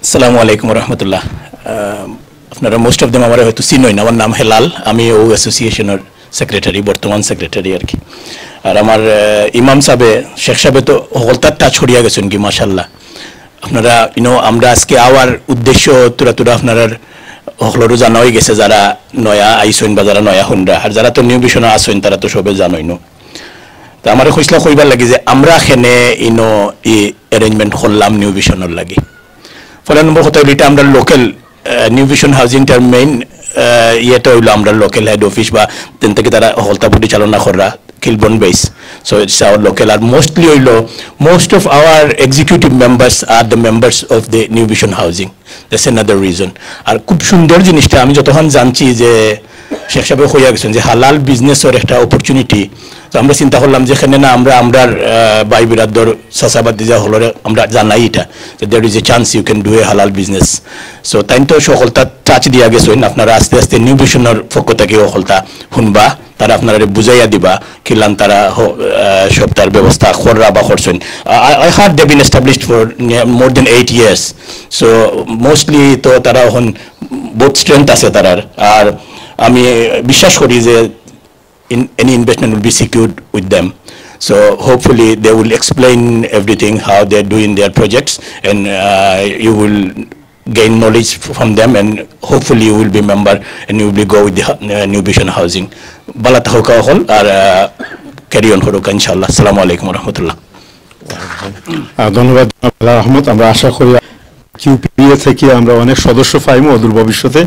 আসসালামু আলাইকুম রহমতুল্লাহ। আপনারা মোস্ট অফ দেম আমার হয়তো চিনই না। আমার নাম হেলাল, আমি ও অ্যাসোসিয়েশনের সেক্রেটারি, বর্তমান সেক্রেটারি আর কি। আর আমার ইমাম সাহেবে শেখ সাহেবে তো হলতার টাচ ছড়িয়া গেছেন কি মাশাল্লাহ। আপনারা আমরা আজকে আওয়ার উদ্দেশ্য তুরা আপনারা হলরও জানা হয়ে গেছে, যারা নয়া আইসইন বা যারা নয়া হুন্ডা, আর যারা তো নিউ ভিশনে আসইন তারা তো সবে জানোই নো। তো আমার কইসলা কইবার লাগে যে আমরা এখানে ই অ্যারেঞ্জমেন্ট করলাম নিউ ভিশনের লাগে। ফলে নম্বর কথা হইল এটা আমরা লোকাল নিউ ভিশন হাউজিংটার মেইন ইয়েটা হইলো আমরা লোকাল হেড অফিস বা তেন থেকে তারা হলতা পরিচালনা করা কিলবন বেস। So it's our local. আর মোস্টলি হইলো most of our executive members আর the members of the New Vision Housing. That's another reason. আর খুব সুন্দর জিনিসটা আমি যতক্ষণ জানছি যে শেখ সাহেব হইয়া গেছেন যে হালাল বিজনেসের একটা অপরচুনিটি। তো আমরা চিন্তা করলাম যেখানে না আমরার ভাই বিরাদর চাষাবাদ যা হলো আমরা জানাই এটা যে there is a chance you can do a halal business. So তাই তো সকলতা টাচ দিয়া গেছেন। আপনারা আস্তে আস্তে নিউ ভিশনের পক্ষ থেকে সকলতা শুনবা, তারা আপনারা বুঝাইয়া দিবা কিলান তারা সব তার ব্যবস্থা কররা বা করছেন। I heard they been established for more than 8 years। So mostly তো তারা এখন বহুত স্ট্রেংথ আছে তারার। আর আমি বিশ্বাস করি যে any investment will be secured with them. So hopefully they will explain everything, how they're doing their projects, and you will gain knowledge from them, and hopefully you will be member and you will be go with the New Vision Housing. Bala tahoka hol ar carry on horuka inshallah. Assalamu alaikum warahmatullah. ধন্যবাদ আহমদ। আমরা আশা করি কিউপিএ থেকে আমরা অনেক সদস্য পাইব অদূর ভবিষ্যতে।